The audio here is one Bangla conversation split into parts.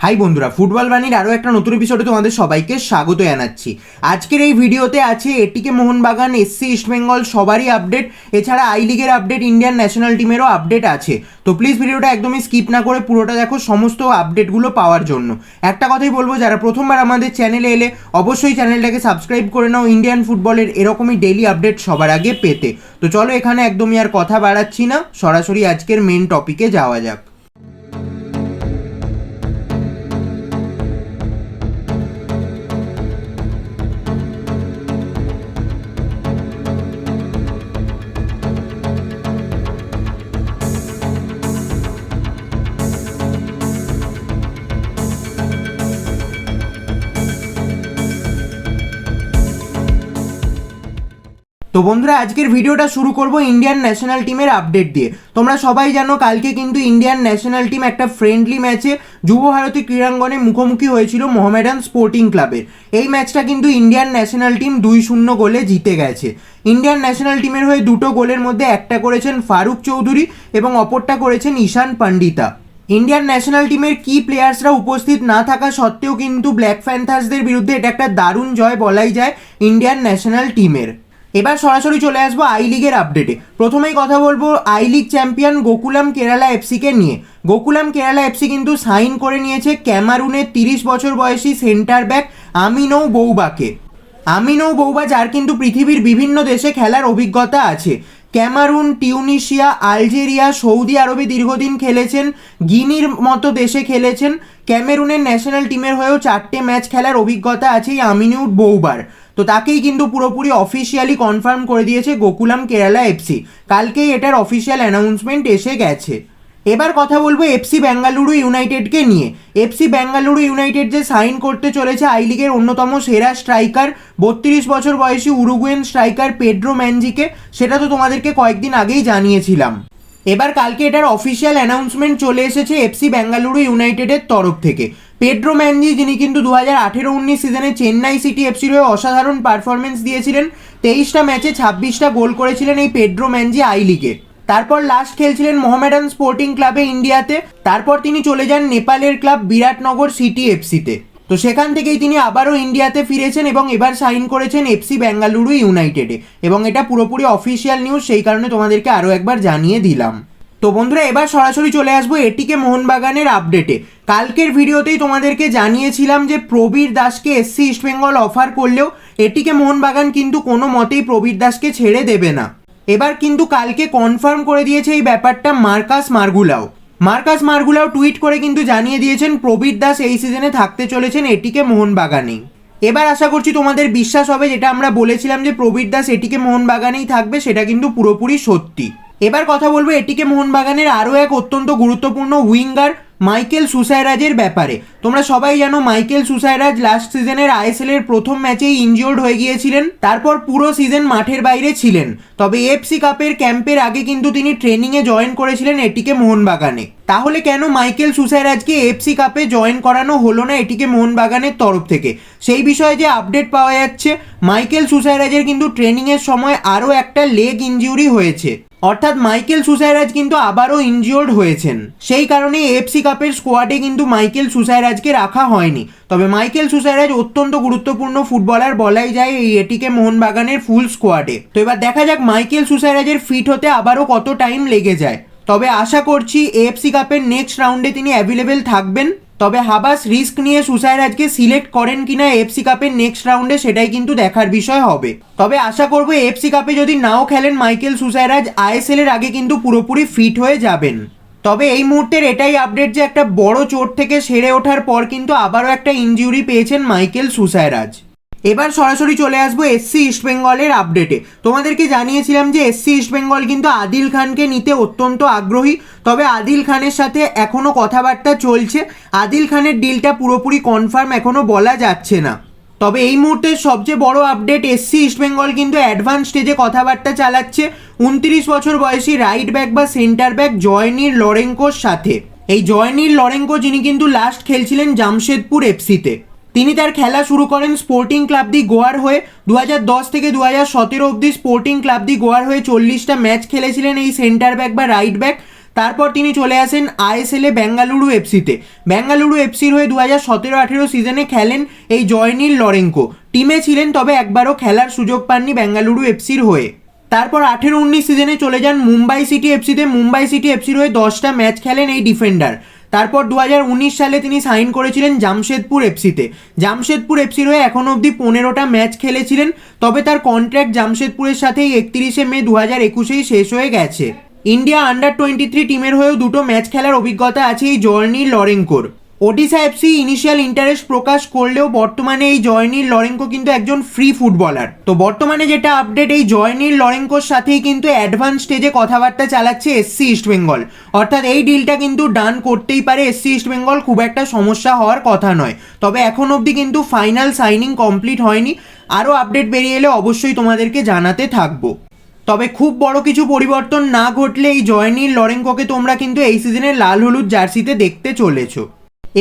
হাই বন্ধুরা, ফুটবল বাণীর আরও একটা নতুন এপিসোডে তোমাদের সবাইকে স্বাগত জানাচ্ছি। আজকের এই ভিডিওতে আছে এটিকে মোহনবাগান, এসসি ইস্টবেঙ্গল সবারই আপডেট, এছাড়া আই লিগের আপডেট, ইন্ডিয়ান ন্যাশনাল টিমেরও আপডেট আছে। তো প্লিজ ভিডিওটা একদমই স্কিপ না করে পুরোটা দেখো সমস্ত আপডেটগুলো পাওয়ার জন্য। একটা কথাই বলবো, যারা প্রথমবার আমাদের চ্যানেলে এলে অবশ্যই চ্যানেলটাকে সাবস্ক্রাইব করে নাও ইন্ডিয়ান ফুটবলের এরকমই ডেইলি আপডেট সবার আগে পেতে। তো চলো এখানে একদমই আর কথা বাড়াচ্ছি না, সরাসরি আজকের মেন টপিকে যাওয়া যাক। তো বন্ধুরা, আজকের ভিডিওটা শুরু করব ইন্ডিয়ান ন্যাশনাল টিমের আপডেট দিয়ে। তোমরা সবাই জানো কালকে কিন্তু ইন্ডিয়ান ন্যাশনাল টিম একটা ফ্রেন্ডলি ম্যাচে যুব ভারতী ক্রীড়াঙ্গনে মুখোমুখি হয়েছিল মোহামেডান স্পোর্টিং ক্লাবের। এই ম্যাচটা কিন্তু ইন্ডিয়ান ন্যাশনাল টিম 2-0 গোলে জিতে গেছে। ইন্ডিয়ান ন্যাশনাল টিমের হয়ে দুটো গোলের মধ্যে একটা করেছেন ফারুক চৌধুরী এবং অপরটা করেছেন ঈশান পান্ডিতা। ইন্ডিয়ান ন্যাশনাল টিমের কি প্লেয়ার্সরা উপস্থিত না থাকা সত্ত্বেও কিন্তু ব্ল্যাক প্যান্থার্সদের বিরুদ্ধে এটা একটা দারুণ জয় বলাই যায় ইন্ডিয়ান ন্যাশনাল টিমের। এবার সরাসরি চলে আসবো আই লিগের আপডেটে। প্রথমেই কথা বলবো I league champion Gokulam Kerala এফসিকে নিয়ে। গোকুলাম কেরালা এফসি কিন্তু সাইন করে নিয়েছে ক্যামারুনের 30 বছর বয়সী সেন্টার ব্যাক আমিনৌ বৌবাকে। আমিনৌ বৌবা, যার কিন্তু পৃথিবীর বিভিন্ন দেশে খেলার অভিজ্ঞতা আছে। ক্যামারুন, টিউনিশিয়া, আলজেরিয়া, সৌদি আরবে দীর্ঘদিন খেলেছেন, গিনির মতো দেশে খেলেছেন। ক্যামেরুনের ন্যাশনাল টিমের হয়েও 4টে ম্যাচ খেলার অভিজ্ঞতা আছে এই আমিনৌ বৌবার। তো তাকেই কিন্তু পুরোপুরি অফিসিয়ালি কনফার্ম করে দিয়েছে গোকুলাম কেরালা এফসি। কালকেই এটার অফিসিয়াল অ্যানাউন্সমেন্ট এসে গেছে। এবার কথা বলবো এফসি বেঙ্গালুরু ইউনাইটেডকে নিয়ে। এফসি বেঙ্গালুরু ইউনাইটেড যে সাইন করতে চলেছে আই লিগের অন্যতম সেরা স্ট্রাইকার 32 বছর বয়সী উরুগুয়েন স্ট্রাইকার পেড্রো ম্যানজিকে, সেটা তো তোমাদেরকে কয়েকদিন আগেই জানিয়েছিলাম। এবার কালকে এটার অফিসিয়াল অ্যানাউন্সমেন্ট চলে এসেছে এফসি বেঙ্গালুরু ইউনাইটেডের তরফ থেকে। পেড্রো ম্যানজি, যিনি কিন্তু 2018-19 সিজনে চেন্নাই সিটি এফসির হয়ে অসাধারণ পারফরমেন্স দিয়েছিলেন, 23টা ম্যাচে 26টা গোল করেছিলেন এই পেড্রো ম্যানজি আই লিগে। তারপর লাস্ট খেলছিলেন মোহামেডান স্পোর্টিং ক্লাবে ইন্ডিয়াতে। তারপর তিনি চলে যান নেপালের ক্লাব বিরাটনগর সিটি এফসিতে। তো সেখান থেকেই তিনি আবারও ইন্ডিয়াতে ফিরেছেন এবং এবার সাইন করেছেন এফসি বেঙ্গালুরু ইউনাইটেডে। এবং এটা পুরোপুরি অফিসিয়াল নিউজ, সেই কারণে তোমাদেরকে আরও একবার জানিয়ে দিলাম। তো বন্ধুরা, এবার সরাসরি চলে আসবো এটিকে মোহনবাগানের আপডেটে। কালকের ভিডিওতেই তোমাদেরকে জানিয়েছিলাম যে প্রবীর দাসকে এসসি ইস্টবেঙ্গল অফার করলেও এটিকে মোহনবাগান কিন্তু কোনো মতেই প্রবীর দাসকে ছেড়ে দেবে না। এবার কিন্তু কালকে কনফার্ম করে দিয়েছে এই ব্যাপারটা মার্কাস মার্গুলাও। মার্কাস মার্গুলাও টুইট করে কিন্তু জানিয়ে দিয়েছেন প্রবীর দাস এই সিজনে থাকতে চলেছেন এটিকে মোহনবাগানেই। এবার আশা করছি তোমাদের বিশ্বাস হবে, যেটা আমরা বলেছিলাম যে প্রবীর দাস এটিকে মোহনবাগানেই থাকবে, সেটা কিন্তু পুরোপুরি সত্যি। এবার কথা বলবো এটিকে মোহনবাগানের আরও এক অত্যন্ত গুরুত্বপূর্ণ উইঙ্গার মাইকেল সুসাইরাজের ব্যাপারে। তোমরা সবাই জানো মাইকেল সুসাইরাজ লাস্ট সিজনের আইএসএল এর প্রথম ম্যাচেই ইনজিওর্ড হয়ে গিয়েছিলেন, তারপর পুরো সিজন মাঠের বাইরে ছিলেন। তবে এফসি কাপের ক্যাম্পের আগে কিন্তু তিনি ট্রেনিংয়ে জয়েন করেছিলেন এটিকে মোহনবাগানে। তাহলে কেন মাইকেল সুসাইরাজকে এফসি কাপে জয়েন করানো হলো না এটিকে মোহনবাগানের তরফ থেকে? সেই বিষয়ে যে আপডেট পাওয়া যাচ্ছে, মাইকেল সুসাইরাজের কিন্তু ট্রেনিংয়ের সময় আরও একটা লেগ ইনজুরি হয়েছে, অর্থাৎ মাইকেল সুসাইরাজ কিন্তু আবারও ইনজিওর্ড হয়েছেন। সেই কারণে এফসি কাপের স্কোয়াডে কিন্তু মাইকেল সুসাইরাজকে রাখা হয়নি। তবে মাইকেল সুসাইরাজ অত্যন্ত গুরুত্বপূর্ণ ফুটবলার বলাই যায় এই এটিকে মোহনবাগানের ফুল স্কোয়াডে। তো এবার দেখা যাক মাইকেল সুসাইরাজের ফিট হতে আবারও কত টাইম লেগে যায়। তবে আশা করছি এফসি কাপের নেক্সট রাউন্ডে তিনি অ্যাভেলেবেল থাকবেন। তবে হাবাস রিস্ক নিয়ে সুসাইরাজকে সিলেক্ট করেন কিনা এফসি কাপের নেক্সট রাউন্ডে, সেটাই কিন্তু দেখার বিষয় হবে। তবে আশা করব এফসি কাপে যদি নাও খেলেন মাইকেল সুসাইরাজ, আইএসএল এর আগে কিন্তু পুরোপুরি ফিট হয়ে যাবেন। তবে এই মুহূর্তের এটাই আপডেট যে একটা বড় চোট থেকে সেরে ওঠার পর কিন্তু আবারও একটা ইনজুরি পেয়েছেন মাইকেল সুসাইরাজ। এবার সরাসরি চলে আসবো এসসি ইস্টবেঙ্গলের আপডেটে। তোমাদেরকে জানিয়েছিলাম যে এসসি ইস্টবেঙ্গল কিন্তু আদিল খানকে নিতে অত্যন্ত আগ্রহী। তবে আদিল খানের সাথে এখনও কথাবার্তা চলছে। আদিল খানের ডিলটা পুরোপুরি কনফার্ম এখনও বলা যাচ্ছে না। তবে এই মুহূর্তের সবচেয়ে বড় আপডেট, এসসি ইস্টবেঙ্গল কিন্তু অ্যাডভান্স স্টেজে কথাবার্তা চালাচ্ছে 29 বছর বয়সী রাইট ব্যাক বা সেন্টার ব্যাক জয়নির লরেঙ্কোর সাথে। এই জয়নির লরেঙ্কো, যিনি কিন্তু লাস্ট খেলছিলেন জামশেদপুর এফসিতে, তিনি তার খেলা শুরু করেন স্পোর্টিং ক্লাব দি গোয়ার হয়ে। 2010 থেকে 2017 অবধি স্পোর্টিং ক্লাব দি গোয়ার হয়ে 40টা ম্যাচ খেলেছিলেন এই সেন্টার ব্যাক বা রাইট ব্যাক। তারপর তিনি চলে আসেন আইএসএলে বেঙ্গালুরু এফসিতে। বেঙ্গালুরু এফসির হয়ে 2017-18 সিজনে খেলেন এই জয়নীল লরেঙ্কো। টিমে ছিলেন তবে একবারও খেলার সুযোগ পাননি বেঙ্গালুরু এফসির হয়ে। তারপর 18-19 সিজনে চলে যান মুম্বাই সিটি এফসিতে। মুম্বাই সিটি এফসির হয়ে 10টা ম্যাচ খেলেন এই ডিফেন্ডার। তারপর 2019 সালে তিনি সাইন করেছিলেন জামশেদপুর এফসিতে। জামশেদপুর এফসির হয়ে এখনও অবধি 15টা ম্যাচ খেলেছিলেন, তবে তার কন্ট্রাক্ট জামশেদপুরের সাথেই 31শে মে 2021 শেষ হয়ে গেছে। ইন্ডিয়া আন্ডার-23 টিমের হয়েও 2টো ম্যাচ খেলার অভিজ্ঞতা আছে এই জয়নীল লরেঙ্কোর। ওডিশা এফসি ইনিশিয়াল ইন্টারেস্ট প্রকাশ করলেও বর্তমানে এই জয়নীল লরেঙ্কো কিন্তু একজন ফ্রি ফুটবলার। তো বর্তমানে যেটা আপডেট, এই জয়নীল লরেঙ্কোর সাথেই কিন্তু অ্যাডভান্স স্টেজে কথাবার্তা চালাচ্ছে এসসি ইস্টবেঙ্গল। অর্থাৎ এই ডিলটা কিন্তু ডান করতেই পারে এসসি ইস্টবেঙ্গল, খুব একটা সমস্যা হওয়ার কথা নয়। তবে এখন অবধি কিন্তু ফাইনাল সাইনিং কমপ্লিট হয়নি। আরও আপডেট বেরিয়ে এলে অবশ্যই তোমাদেরকে জানাতে থাকবো। তবে খুব বড় কিছু পরিবর্তন না ঘটলে এই জয়নীল লরেঙ্কোকে তোমরা কিন্তু এই সিজনে লাল হলুদ জার্সিতে দেখতে চলেছো।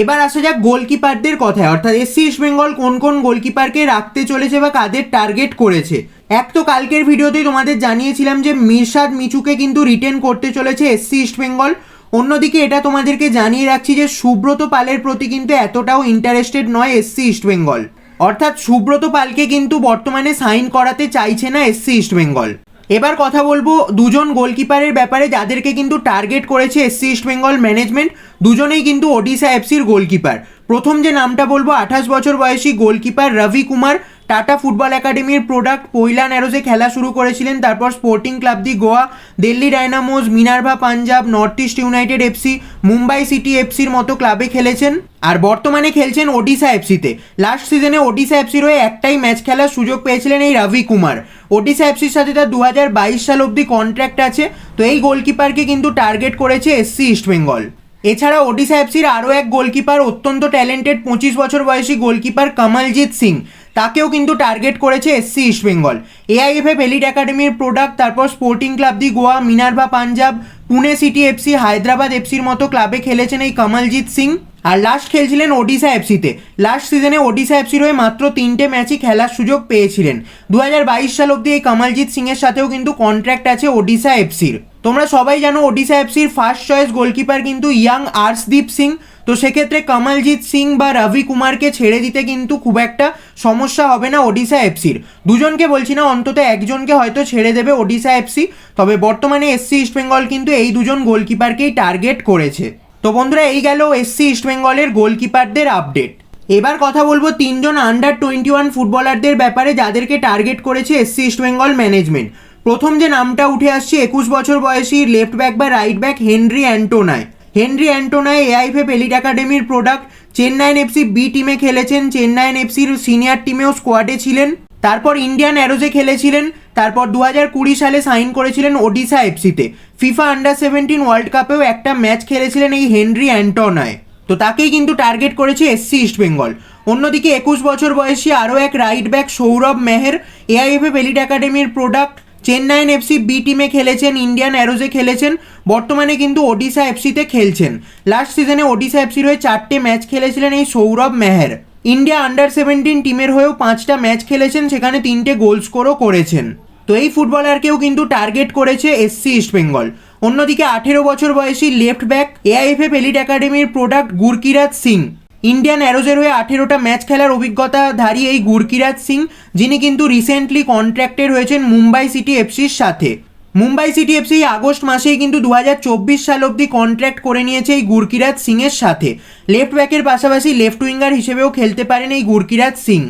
এবার আসা যাক গোলকিপারদের কথায়, অর্থাৎ এসসি ইস্টবেঙ্গল কোন কোন গোলকিপারকে রাখতে চলেছে বা কাদের টার্গেট করেছে। এক তো কালকের ভিডিওতেই তোমাদের জানিয়েছিলাম যে মিরশাদ মিচুকে কিন্তু রিটেন করতে চলেছে এসসি ইস্টবেঙ্গল। অন্যদিকে এটা তোমাদেরকে জানিয়ে রাখছি যে সুব্রত পালের প্রতি কিন্তু এতটাও ইন্টারেস্টেড নয় এসসি ইস্টবেঙ্গল। অর্থাৎ সুব্রত পালকে কিন্তু বর্তমানে সাইন করাতে চাইছে না এসসি ইস্টবেঙ্গল। এবার কথা বলবো দুজন গোলকিপারের ব্যাপারে যাদেরকে কিন্তু টার্গেট করেছে এসসি ইস্টবেঙ্গল ম্যানেজমেন্ট। দুজনেই কিন্তু ওডিশা এফসির গোলকিপার। প্রথম যে নামটা বলবো, 28 বছর বয়সী গোলকিপার রবি কুমার। টাটা ফুটবল একাডেমির প্রোডাক্ট, পৈলা ন্যারোজে খেলা শুরু করেছিলেন, তারপর sporting club de Goa, Delhi Dynamos, Minerva Punjab, North East United FC, Mumbai city এফসির মতো ক্লাবে খেলেছেন। আর বর্তমানে খেলছেন ওডিশা এফসিতে। লাস্ট সিজনে ওডিশা এফসির হয়ে একটাই ম্যাচ খেলার সুযোগ পেয়েছিলেন এই রবি কুমার। ওডিশা এফসির সাথে তার 2022 সাল অবধি কন্ট্রাক্ট আছে। তো এই গোলকিপারকে কিন্তু টার্গেট করেছে এসসি ইস্টবেঙ্গল। এছাড়া ওডিশা এফসির আরও এক গোলকিপার, অত্যন্ত ট্যালেন্টেড 25 বছর বয়সী গোলকিপার কমলজিৎ সিং, তাকেও কিন্তু টার্গেট করেছে এসসি ইস্টবেঙ্গল। এআইএফএফ এলিট একাডেমির প্রোডাক্ট, তারপর sporting club de Goa, Minerva Punjab, Pune city FC, Hyderabad এফসির মতো ক্লাবে খেলেছেন এই কমলজিৎ সিং। আর লাস্ট খেলছিলেন ওডিশা এফসিতে। লাস্ট সিজনে ওডিশা এফসির হয়ে মাত্র 3টে ম্যাচই খেলার সুযোগ পেয়েছিলেন। 2022 সাল অবধি এই কমলজিৎ সিংয়ের সাথেও কিন্তু কন্ট্রাক্ট আছে ওডিশা এফসির। তোমরা সবাই জানো ওডিশা এফসির ফার্স্ট চয়েস গোলকিপার কিন্তু ইয়াং আর্শদীপ সিং। তো সেক্ষেত্রে কমলজিৎ সিং বা রবি কুমারকে ছেড়ে দিতে কিন্তু খুব একটা সমস্যা হবে না ওডিশা এফসির। দুজনকে বলছি না, অন্তত একজনকে হয়তো ছেড়ে দেবে ওডিশা এফসি। তবে বর্তমানে এসসি ইস্টবেঙ্গল কিন্তু এই দুজন গোলকিপারকেই টার্গেট করেছে। তো বন্ধুরা, এই গেল এসসি ইস্টবেঙ্গলের গোলকিপারদের আপডেট। এবার কথা বলবো 3জন আন্ডার-21 ফুটবলারদের ব্যাপারে যাদেরকে টার্গেট করেছে এসসি ইস্টবেঙ্গল ম্যানেজমেন্ট। প্রথম যে নামটা উঠে আসছে, 21 বছর বয়সী লেফট ব্যাক বা right back Henry Antonay. Henry Antonay AIFF elite একাডেমির প্রোডাক্ট, চেন্নাইন এফসি বি টিমে খেলেছেন, চেন্নাইন এফসির সিনিয়র টিমেও স্কোয়াডে ছিলেন, তারপর ইন্ডিয়ান অ্যারোজে খেলেছিলেন, তারপর 2020 সালে সাইন করেছিলেন ওডিশা এফসিতে। ফিফা আন্ডার-17 ওয়ার্ল্ড কাপেও একটা ম্যাচ খেলেছিলেন এই হেনরি অ্যান্টোনায়। তো তাকেই কিন্তু টার্গেট করেছে এসসি ইস্টবেঙ্গল। অন্যদিকে 21 বছর বয়সী আরও এক right back Sourav Meher, AIFF elite একাডেমির প্রোডাক্ট, চেন্নাইন এফসি বি টিমে খেলেছেন, ইন্ডিয়ান অ্যারোজে খেলেছেন, বর্তমানে কিন্তু ওডিশা এফসিতে খেলছেন। লাস্ট সিজনে ওডিশা এফসির হয়ে 4টে ম্যাচ খেলেছিলেন এই সৌরভ মেহের। ইন্ডিয়া আন্ডার-17 টিমের হয়েও 5টা ম্যাচ খেলেছেন, সেখানে 3টে গোল স্কোরও করেছেন। তো এই ফুটবলারকেও কিন্তু টার্গেট করেছে এসসি ইস্টবেঙ্গল। অন্যদিকে 18 বছর বয়সী লেফট ব্যাক, এআইএফএফ এলিট একাডেমির প্রোডাক্ট গুরকিরাত সিং। ইন্ডিয়ান অ্যারোজের হয়ে 18টা ম্যাচ খেলার অভিজ্ঞতাধারী এই গুরকিরাত সিং, যিনি কিন্তু রিসেন্টলি কন্ট্রাক্টেড হয়েছেন মুম্বাই সিটি এফসির সাথে। মুম্বাই সিটি এফসি আগস্ট মাসেই কিন্তু 2024 সাল অবধি কন্ট্রাক্ট করে নিয়েছে এই গুরকিরাত সিংয়ের সাথে। লেফট ব্যাকের পাশাপাশি লেফট উইঙ্গার হিসেবেও খেলতে পারেন এই গুরকিরাত সিং।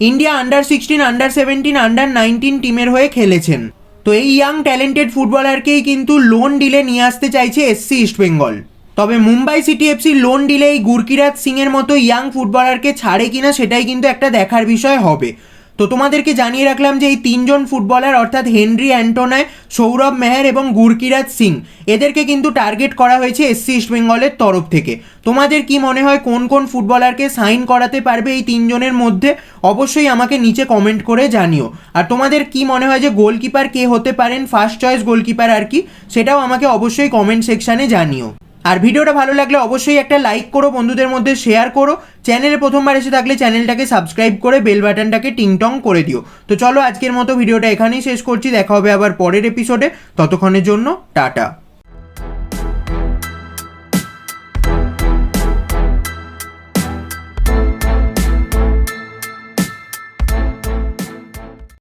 ইন্ডিয়া আন্ডার-16, আন্ডার-17, আন্ডার-19 টিমের হয়ে খেলেছেন। তো এই ইয়াং ট্যালেন্টেড ফুটবলারকেই কিন্তু লোন ডিলে নিয়ে আসতে চাইছে এসসি ইস্টবেঙ্গল। তবে Mumbai city FC loan delay এই গুরকিরাত সিংয়ের মতো ইয়াং ফুটবলারকে ছাড়ে কিনা সেটাই কিন্তু একটা দেখার বিষয় হবে। তো তোমাদেরকে জানিয়ে রাখলাম যে এই 3জন ফুটবলার অর্থাৎ হেনরি অ্যান্টোনায়, সৌরভ মেহের এবং গুরকিরাত সিং, এদেরকে কিন্তু টার্গেট করা হয়েছে এসসি ইস্টবেঙ্গলের তরফ থেকে। তোমাদের কি মনে হয় কোন কোন ফুটবলারকে সাইন করাতে পারবে এই 3জনের মধ্যে? অবশ্যই আমাকে নিচে কমেন্ট করে জানিও। আর তোমাদের কি মনে হয় যে গোলকিপার কে হতে পারেন, ফার্স্ট চয়েস গোলকিপার আর কি, সেটাও আমাকে অবশ্যই কমেন্ট সেকশানে জানিও। আর ভিডিওটা ভালো লাগলে অবশ্যই একটা লাইক করো, বন্ধুদের মধ্যে শেয়ার করো। চ্যানেলে প্রথমবার এসে থাকলে চ্যানেলটাকে সাবস্ক্রাইব করে বেল বাটনটাকে টিংটং করে দিও। তো চলো আজকের মতো ভিডিওটা এখানেই শেষ করছি, দেখা হবে আবার পরের এপিসোডে। ততক্ষণের জন্য টাটা।